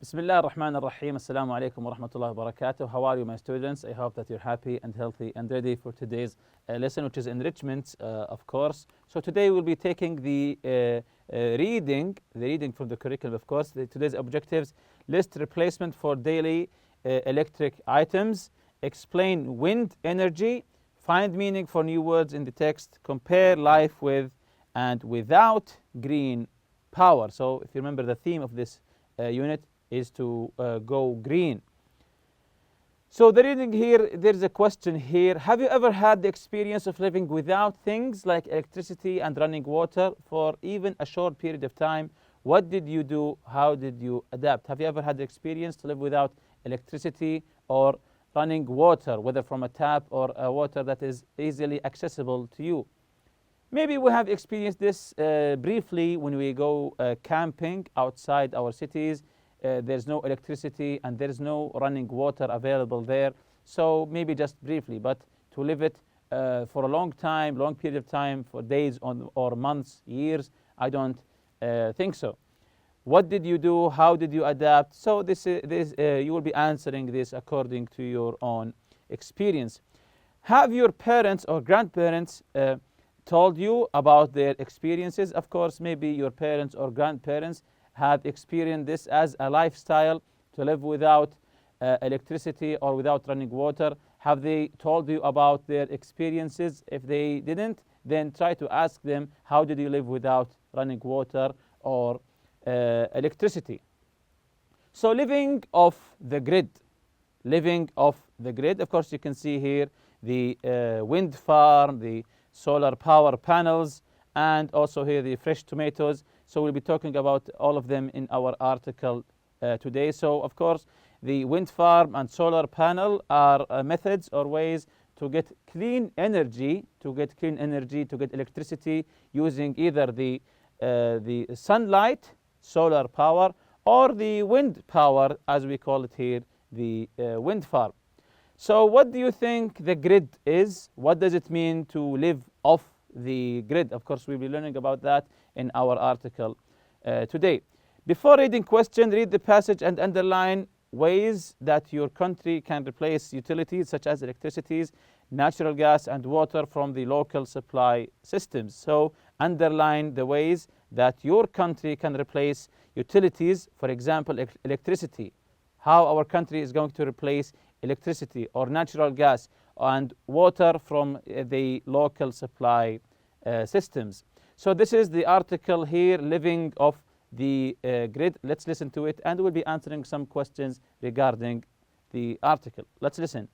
Bismillah ar-Rahman ar-Rahim. Assalamu alaikum wa rahmatullahi wa barakatuh. How are you, my students? I hope that you're happy and healthy and ready for today's lesson, which is enrichments, of course. So today we'll be taking the reading from the curriculum, of course. Today's objectives: list replacement for daily electric items, explain wind energy, find meaning for new words in the text, compare life with and without green power. So if you remember, the theme of this unit is to go green. So the reading here, there's a question here. Have you ever had the experience of living without things like electricity and running water for even a short period of time? What did you do? How did you adapt? Have you ever had the experience to live without electricity or running water, whether from a tap or water that is easily accessible to you? Maybe we have experienced this briefly when we go camping outside our cities. There's no electricity and there's no running water available there. So maybe just briefly, but to live it for a long period of time, for days or months, years, I don't think so. What did you do? How did you adapt? So you will be answering this according to your own experience. Have your parents or grandparents told you about their experiences? Of course, maybe your parents or grandparents have experienced this as a lifestyle, to live without electricity or without running water. Have they told you about their experiences? If they didn't, then try to ask them, how did you live without running water or electricity? So living off the grid. Of course, you can see here the wind farm, the solar power panels, and also here the fresh tomatoes. So we'll be talking about all of them in our article today. So of course, the wind farm and solar panel are methods or ways to get clean energy, to get electricity using either the sunlight, solar power, or the wind power, as we call it here, the wind farm. So what do you think the grid is? What does it mean to live off the grid? Of course, we'll be learning about that in our article today. Before reading question, read the passage and underline ways that your country can replace utilities such as electricity, natural gas, and water from the local supply systems. So underline the ways that your country can replace utilities, for example, electricity. How our country is going to replace electricity or natural gas and water from the local supply systems. So this is the article here, living off the grid. Let's listen to it, and we'll be answering some questions regarding the article. Let's listen.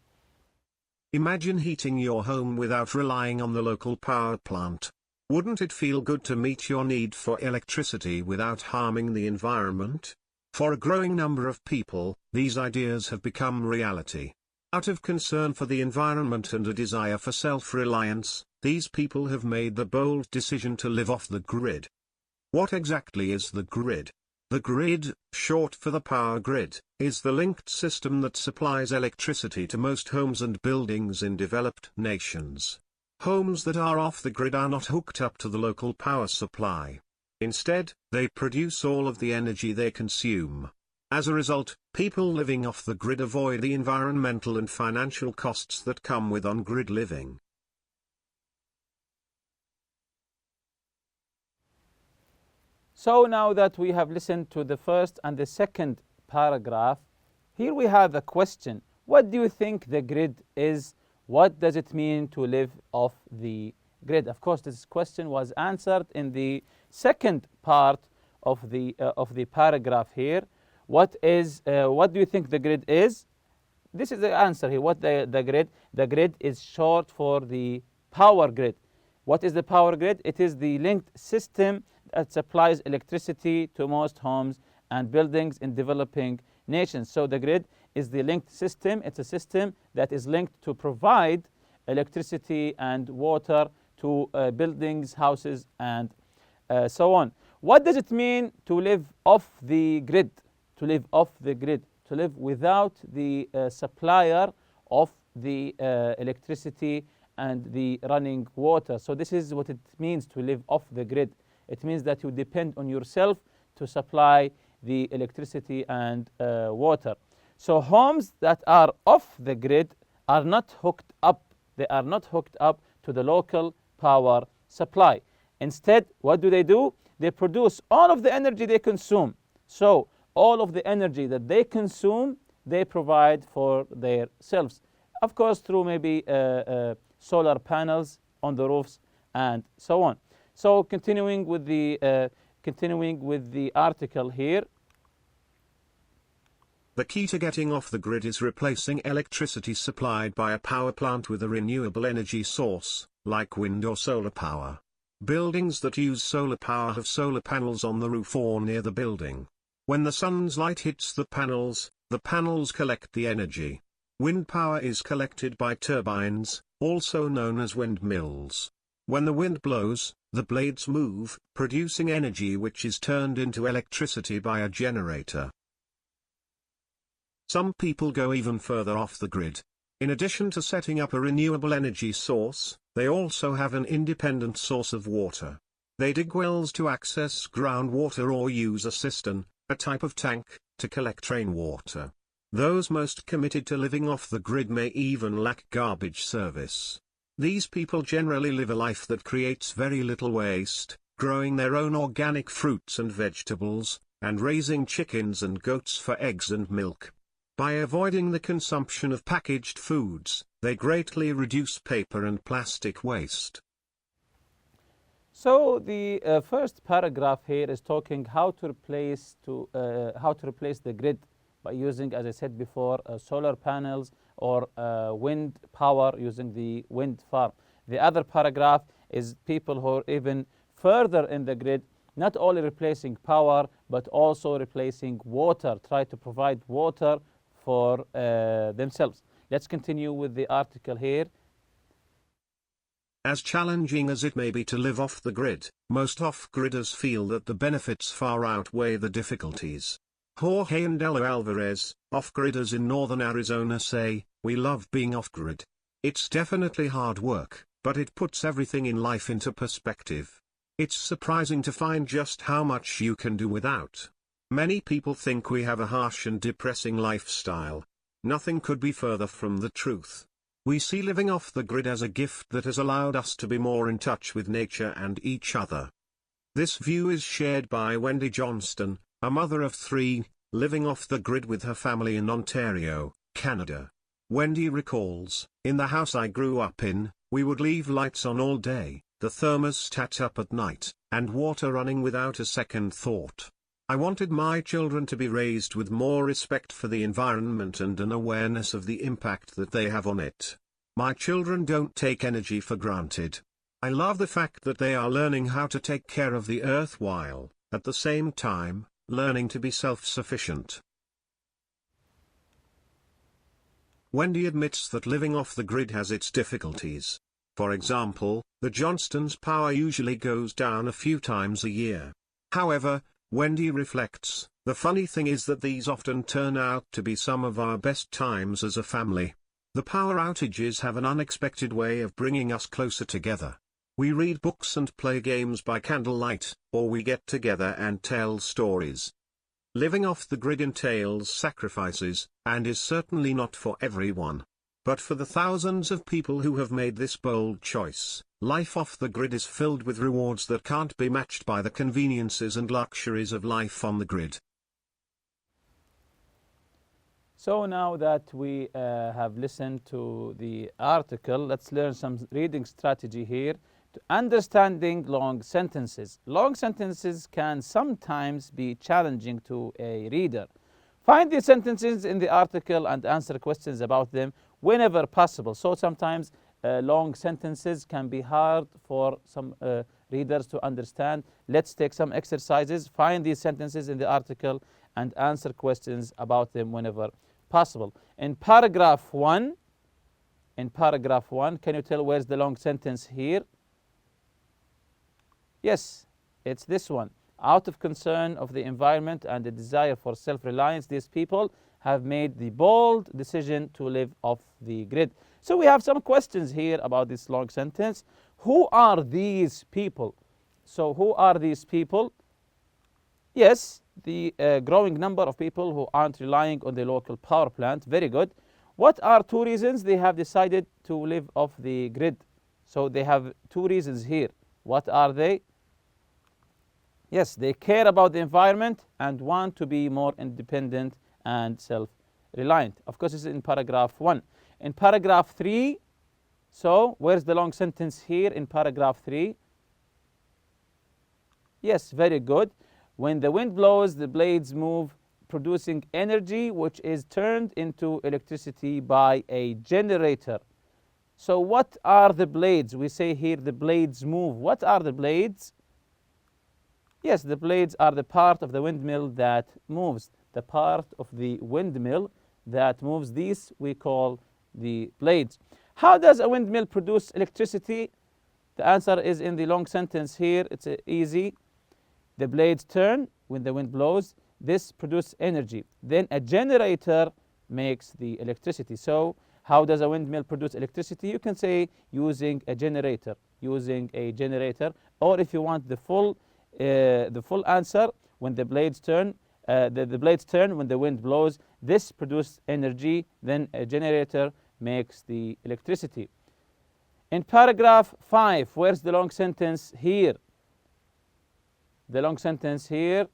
Imagine heating your home without relying on the local power plant. Wouldn't it feel good to meet your need for electricity without harming the environment? For a growing number of people, these ideas have become reality. Out of concern for the environment and a desire for self-reliance, these people have made the bold decision to live off the grid. What exactly is the grid? The grid, short for the power grid, is the linked system that supplies electricity to most homes and buildings in developed nations. Homes that are off the grid are not hooked up to the local power supply. Instead, they produce all of the energy they consume. As a result, people living off the grid avoid the environmental and financial costs that come with on-grid living. So now that we have listened to the first and the second paragraph, here we have a question. What do you think the grid is? What does it mean to live off the grid? Of course, this question was answered in the second part of the paragraph here. What do you think the grid is? This is the answer here. What the grid? The grid is short for the power grid. What is the power grid? It is the linked system that supplies electricity to most homes and buildings in developing nations. So the grid is the linked system. It's a system that is linked to provide electricity and water to buildings, houses, and so on. What does it mean to live off the grid? To live off the grid, to live without the supplier of the electricity and the running water. So this is what it means to live off the grid. It means that you depend on yourself to supply the electricity and water. So homes that are off the grid are not hooked up. They are not hooked up to the local power supply. Instead, what do? They produce all of the energy they consume. So all of the energy that they consume, they provide for themselves. Of course, through maybe solar panels on the roofs and so on. So continuing with the article here. The key to getting off the grid is replacing electricity supplied by a power plant with a renewable energy source, like wind or solar power. Buildings that use solar power have solar panels on the roof or near the building. When the sun's light hits the panels collect the energy. Wind power is collected by turbines, also known as windmills. When the wind blows, the blades move, producing energy which is turned into electricity by a generator. Some people go even further off the grid. In addition to setting up a renewable energy source, they also have an independent source of water. They dig wells to access groundwater or use a cistern, a type of tank, to collect rainwater. Those most committed to living off the grid may even lack garbage service. These people generally live a life that creates very little waste, growing their own organic fruits and vegetables, and raising chickens and goats for eggs and milk. By avoiding the consumption of packaged foods, they greatly reduce paper and plastic waste. So the first paragraph here is talking how to replace the grid by using, as I said before, solar panels or wind power using the wind farm. The other paragraph is people who are even further in the grid, not only replacing power but also replacing water, try to provide water for themselves. Let's continue with the article here. As challenging as it may be to live off the grid, most off-gridders feel that the benefits far outweigh the difficulties. Jorge and Elo Alvarez, off-gridders in northern Arizona, say, "We love being off-grid. It's definitely hard work, but it puts everything in life into perspective. It's surprising to find just how much you can do without. Many people think we have a harsh and depressing lifestyle. Nothing could be further from the truth. We see living off the grid as a gift that has allowed us to be more in touch with nature and each other." This view is shared by Wendy Johnston, a mother of 3, living off the grid with her family in Ontario, Canada. Wendy recalls, "In the house I grew up in, we would leave lights on all day, the thermostat up at night, and water running without a second thought. I wanted my children to be raised with more respect for the environment and an awareness of the impact that they have on it. My children don't take energy for granted. I love the fact that they are learning how to take care of the earth while, at the same time, learning to be self-sufficient." Wendy admits that living off the grid has its difficulties. For example, the Johnstons' power usually goes down a few times a year. However, Wendy reflects, "The funny thing is that these often turn out to be some of our best times as a family. The power outages have an unexpected way of bringing us closer together. We read books and play games by candlelight, or we get together and tell stories." Living off the grid entails sacrifices, and is certainly not for everyone. But for the thousands of people who have made this bold choice, life off the grid is filled with rewards that can't be matched by the conveniences and luxuries of life on the grid. So now that we have listened to the article, let's learn some reading strategy here. To understanding long sentences. Long sentences can sometimes be challenging to a reader. Find the sentences in the article and answer questions about them whenever possible. So sometimes long sentences can be hard for some readers to understand. Let's take some exercises. Find these sentences in the article and answer questions about them whenever possible. In paragraph 1, can you tell where's the long sentence here? Yes, it's this one. Out of concern of the environment and the desire for self-reliance, these people have made the bold decision to live off the grid. So we have some questions here about this long sentence. Who are these people? So who are these people? Yes, the growing number of people who aren't relying on the local power plant. Very good. What are two reasons they have decided to live off the grid? So they have two reasons here. What are they? Yes, they care about the environment and want to be more independent and self-reliant. Of course, this is in paragraph 1. In paragraph 3, so where's the long sentence here in paragraph 3? Yes, very good. When the wind blows, the blades move, producing energy which is turned into electricity by a generator. So what are the blades? We say here the blades move. What are the blades? Yes, the blades are the part of the windmill that moves. The part of the windmill that moves. These we call the blades. How does a windmill produce electricity? The answer is in the long sentence here. It's easy. The blades turn when the wind blows. This produces energy. Then a generator makes the electricity. So how does a windmill produce electricity? You can say using a generator. Using a generator. Or if you want the full answer, when the blades turn, the blades turn when the wind blows. This produces energy. Then a generator makes the electricity. In paragraph 5, where's the long sentence here? The long sentence here.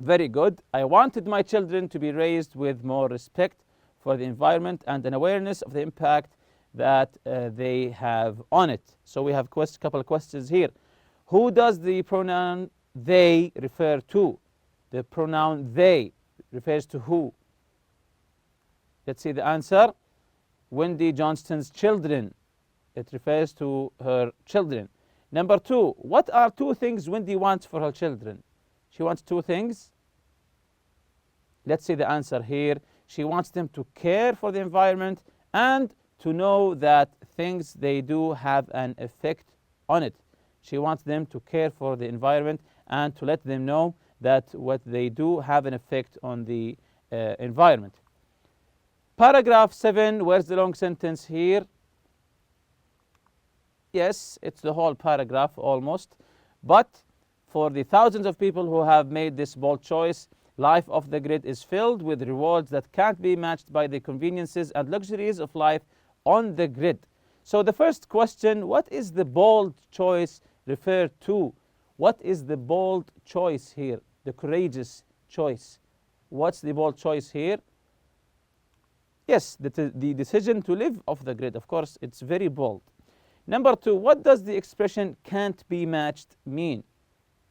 Very good. I wanted my children to be raised with more respect for the environment and an awareness of the impact that they have on it. So we have a couple of questions here. Who does the pronoun they refer to? The pronoun they refers to who? Let's see the answer. Wendy Johnston's children. It refers to her children. Number 2, what are 2 things Wendy wants for her children? She wants 2 things. Let's see the answer here. She wants them to care for the environment and to know that things they do have an effect on it. She wants them to care for the environment and to let them know that what they do have an effect on the environment. Paragraph 7, where's the long sentence here? Yes, it's the whole paragraph almost. But for the thousands of people who have made this bold choice, life off the grid is filled with rewards that can't be matched by the conveniences and luxuries of life on the grid. So the first question, what is the bold choice referred to? What is the bold choice here? The courageous choice. What's the bold choice here? Yes, the decision to live off the grid. Of course, it's very bold. Number 2, what does the expression can't be matched mean?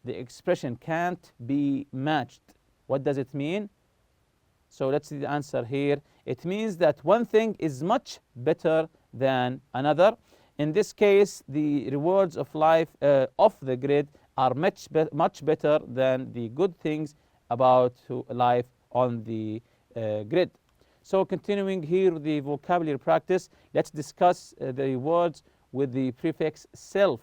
The expression can't be matched. What does it mean? So let's see the answer here. It means that one thing is much better than another. In this case, the rewards of life off the grid are much better than the good things about life on the grid. So continuing here with the vocabulary practice, let's discuss the words with the prefix self.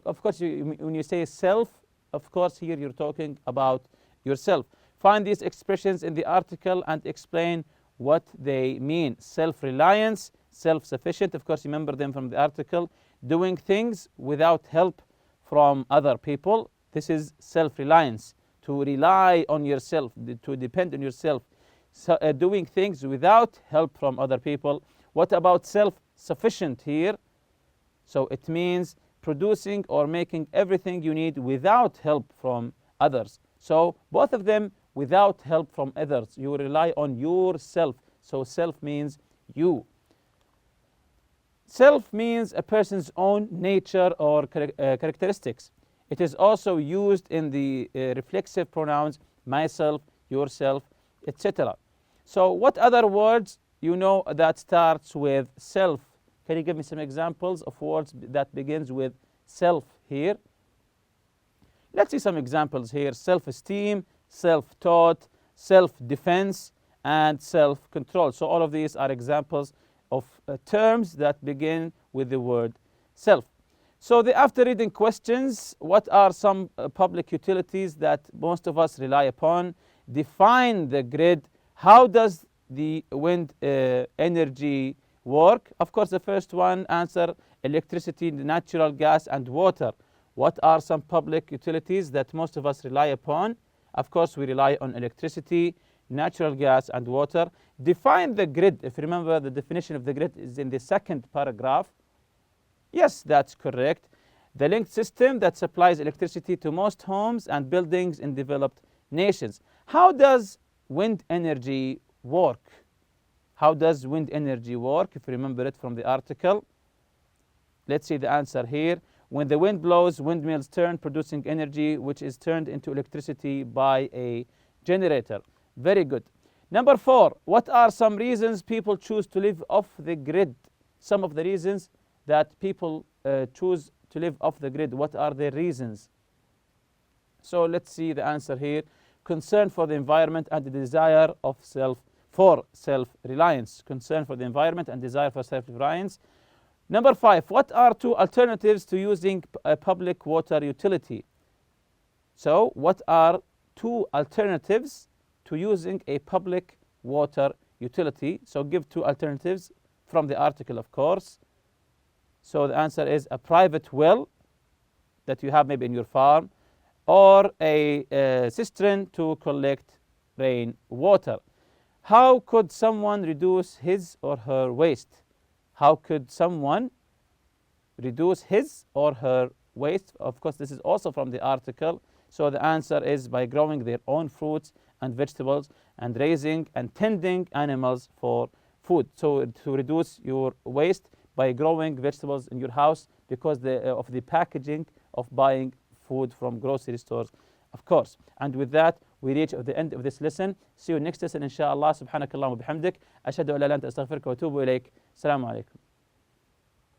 Of course, when you say self, of course, here you're talking about yourself. Find these expressions in the article and explain what they mean. Self-reliance, self-sufficient, of course, remember them from the article. Doing things without help from other people. This is self-reliance, to rely on yourself, to depend on yourself. So, doing things without help from other people. What about self-sufficient here? So it means producing or making everything you need without help from others. So both of them without help from others. You rely on yourself. So self means you. Self means a person's own nature or characteristics. It is also used in the reflexive pronouns myself, yourself, etc. So what other words you know that starts with self? Can you give me some examples of words that begins with self here? Let's see some examples here. Self-esteem, self-taught, self-defense, and self-control. So all of these are examples of terms that begin with the word self. So the after reading questions, what are some public utilities that most of us rely upon? Define the grid. How does the wind energy work? Of course, the first one answer, electricity, natural gas, and water. What are some public utilities that most of us rely upon? Of course, we rely on electricity, natural gas, and water. Define the grid. If you remember, the definition of the grid is in the second paragraph. Yes, that's correct. The linked system that supplies electricity to most homes and buildings in developed nations. How does wind energy work? How does wind energy work? If you remember it from the article. Let's see the answer here. When the wind blows, windmills turn, producing energy which is turned into electricity by a generator. Very good. Number 4, what are some reasons people choose to live off the grid? Some of the reasons that people choose to live off the grid. What are their reasons? So let's see the answer here. Concern for the environment and the desire of self-reliance. Concern for the environment and desire for self-reliance. Number 5, what are 2 alternatives to using a public water utility? So what are 2 alternatives to using a public water utility? So give 2 alternatives from the article, of course. So the answer is a private well that you have maybe in your farm, or a cistern to collect rain water. How could someone reduce his or her waste? How could someone reduce his or her waste? Of course, this is also from the article. So the answer is by growing their own fruits and vegetables and raising and tending animals for food. So to reduce your waste by growing vegetables in your house because of the packaging of buying food from grocery stores, of course. And with that, we reach the end of this lesson. See you next lesson, inshallah. Subhanakallah wa bihamdik. Ashhadu an la ilaha illa anta astaghfiruka wa atubu ilayk. Assalamu alaikum.